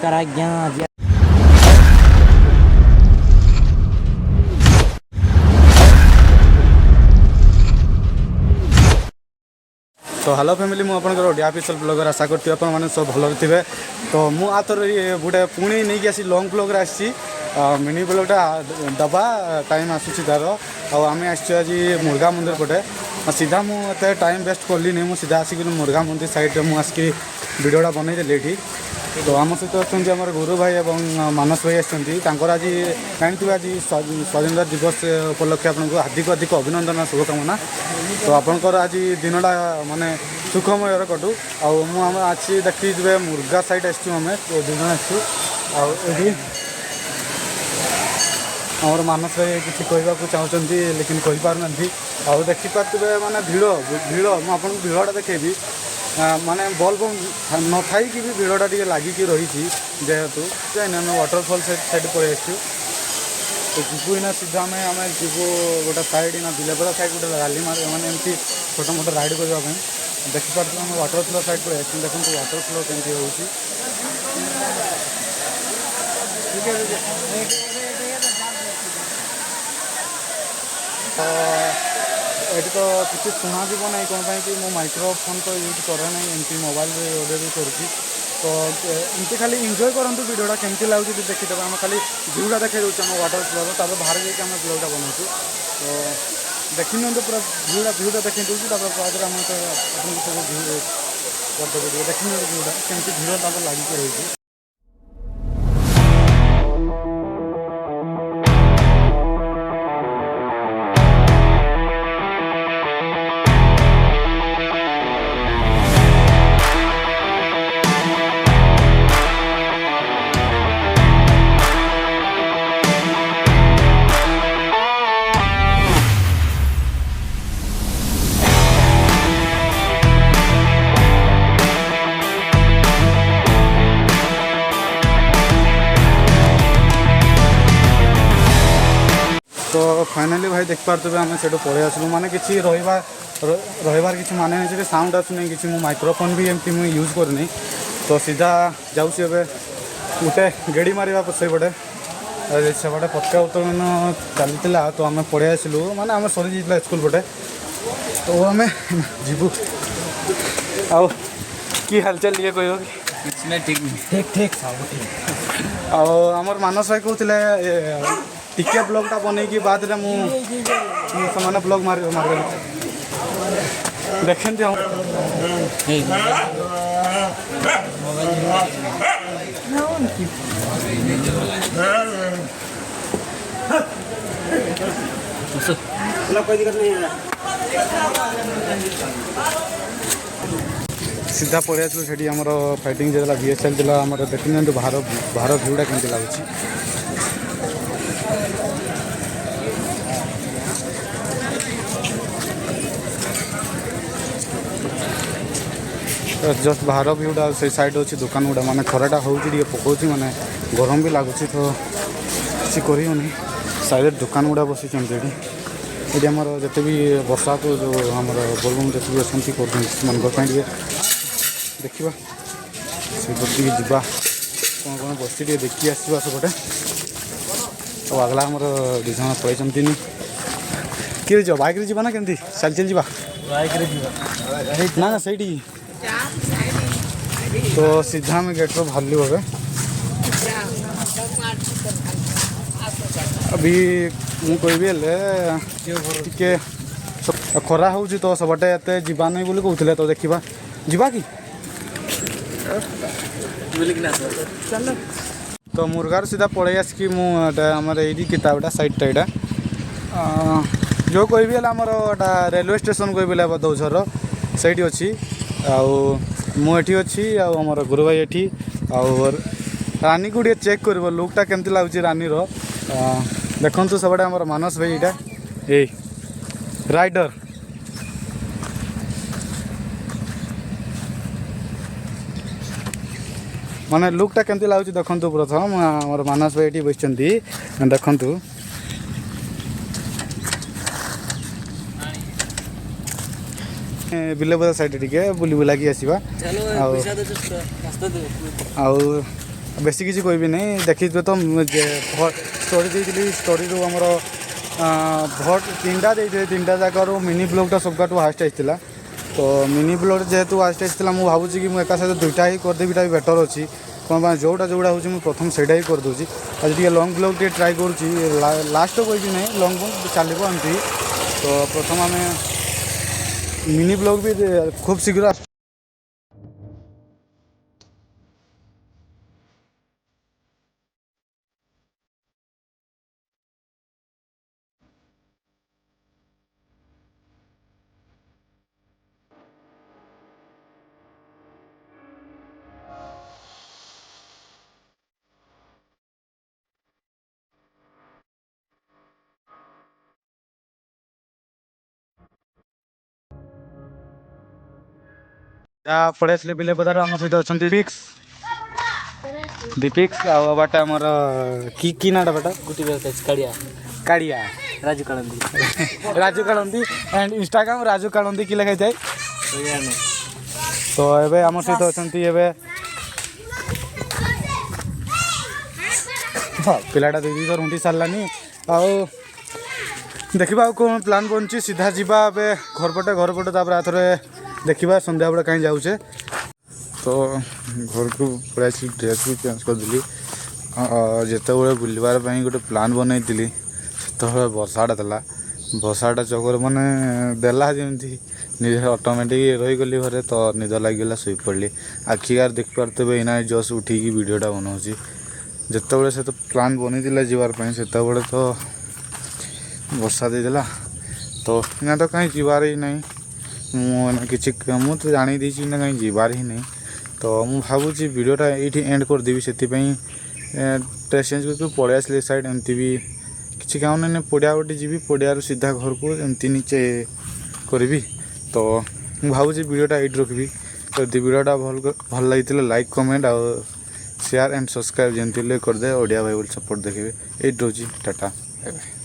नमस्कार आज्ञा। तो हेलो फैमिली मु आपनकर ओडिया ऑफिशियल ब्लॉगर आशा करती आप मैंने सब भल थे। तो मु आतर गोटे पुणी नहीं आसी लॉन्ग ब्लॉगर आसी मिनी ब्लॉगटा दबा टाइम आसूसी तार आम आस आज मुर्गा मंदिर पटे सीधा मुझे टाइम वेस्ट कली नहीं सीधा आसिक मुर्गा मंदिर साइड में आसिक वीडियोटा बनईदेली ये। तो आम सहित अच्छा आम गुरु भाई और मानस भाई आर आज जानते आज स्वाधीनता दिवस उपलक्षे आपको हार्दिक हार्दिक अभिनंदन शुभकामना। तो आपंकर आज दिनटा माने सुखमय कटू आम आज देखिए मुर्गा साइड आम दिन आसू आमर मानस भाई किसी कहवाक चाहते लेकिन कहीपार आउ देखिपे माने भीड़ भीड़ मुझे भीड़टा देखेबी माने बल्ब न थी भी भीड़टा टे लगिकी रही जेहेतु आम वाटरफल साइड पड़े आसू। तो जीवु ना सीधा आम जीवु गोटे साइड ना बिलेपरा साइड गोटे राली मार मैंने एमती छोट मोट राइड करने देखिपे आम वाटरफ्लो साइड पड़े आस देखो वाटरफ्लो केमती हो ये तो किसी शुणा जीव ना कौन कि मो माइक्रोफोन तो यूज करे ना एमती मोबाइल ऑडियो भी करुँची। तो एमती खाली एंजॉय करूँ वीडियोटा केमती लगे देखीदेव आम खाली भ्यूटा देखा दूसरे आम वाटर फ्लोर तापर बाहर जाके आम ब्लॉगटा बनाऊँ। तो देखी नि पूरा भ्यूटा देखी दूसरी बाद आम आपको सब भ्यू करदेवी देखी नि भ्यूटा केमती भीड़ तापर लगिक रही। तो फाइनाली भाई देख पारे आम से पलि आसलु माने किसी रहीबार किसी माने नहीं साउंड आसुना कि माइक्रोफोन भी एमती मुझे यूज करनी। तो सीधा जाऊँगी एवं गोटे गेड़ी मारे पटे से पटे पताका उत्तोलन चलता तो आम पलि आसलु माने आम सरी जाता स्कूल पटे। तो आम जीवु आउ कि हालचाल ये कह ठीक ठीक ठीक सब ठीक। आमर मानस भाई कहते टिके ब्लॉगटा बनईकि बाद मुझे ब्लॉग मार देखें हम सीधा पलि आसलु से आमर फाइटिंग जो बीएसएल चला आम देखी बाहर बाहर भ्यूटा केमती लगुच। जस्ट बाहर भ्यूटा से साइड अच्छी दुकान गुड़ा माने खराटा होती पकाऊँ माने गरम भी लगुच। तो किसी करनी साइड दुकान गुड़ा बस ये आमर जिते भी वर्षा को जो आम बोलबम जिते भी अच्छी कर देखा से जावा कौन कौन बस देखी आसवा सेपटे। तो अगला आमर दुई जन पलि किए जा बैक जावा ना केमती चल चल जावा ना से तो सीधा आम गेट रो बाहर हे अभी मुझे टे खरा हो तो सबटे एत जावा नहीं बोली कहते। तो देखा जावा कि तो मुर्गार सीधा पलि आसिक मुझे ये किताबटा साइडटा यहाँ जो कह आमर रेलवे स्टेशन कह दौझर सही अच्छी मुझे अच्छी आमर गुरु भाई ये रानी को चेक कर लुकटा केमती लगुच रानी देखु सब आम मानस भाई यहाँ ये राइडर माने लुकटा केमती लगुच देखु प्रथम आम मानस भाई ये बस देखु बिलेबदा साइड टे बुली बुलाकी आसवा बेसी किसी कहबी नहीं देखिए तो स्टोरी देती स्टोरी आमर भोट 3टा देते 3टा जाकर मिनी ब्लॉगटा सबका हास्ट आईला तो मिनी ब्लॉग जेहेतु हास्ट आईला मुझे भावुँ कि मुझे एका सहित 2टा ही करदेवीटा भी बेटर अच्छी कौन जोटा जोड़ा हूँ प्रथम से ही करदे आज टे लंग ब्लॉग टे ट्राए कर लास्ट तो कोई नहीं लंग ब्लॉग चलो एमती तो प्रथम आम मिनी ब्लॉग भी खूब शीघ्र पड़े आसले बिले बदार आम सहित अच्छा दीपिक्स आठ आमर कि नाटा बेटा गुटी काड़िया काड़िया राजू कालंदी राजू कालंदी एंड इंस्टाग्राम राजू कालंदी कि लिखाई थाए तो एबे आम सहित अच्छा पिलाटा दीदी तो रुंटी सारानी देखा कौन प्लान बनची सीधा जावा घर पटे आथरे देखा संध्या बेले कहीं जाऊे तो घर को पड़े ड्रेस भी चेंज करदेली जिते बड़े बुलवार गोटे प्लान बनई से बर्षाटा था बर्षाटा चक्कर मैंने देला जमी निजे ऑटोमेटिक रहीगली घरे तो निद लगे शुई पड़ली आखिकार देखिपारे इना जस्ट उठिकी वीडियोटा बनाऊँगी जिते बड़े से तो प्लान बनई जावार से तो वर्षा देदेला तो ना तो कहीं जीवार ही नहीं मुझे तो जानी देसी ना कहीं जीवार ही नहीं तो मुझे भावुँ वीडियोटा ये एंड करदेवी से ड्रेस चेंज करके पड़े आसले साइड एमती भी किसी काम नहीं पड़िया गोटे जी पड़ियार सीधा घर को एमती नीचे करी तो मुझे भावुँ वीडियोटा ये रखी तो वीडियोटा भल लगी लाइक कमेंट आ शेयर एंड सब्सक्राइब जमी करदे ओडिया भाई सपोर्ट देखिए ये रोज टाटा बाय बाय।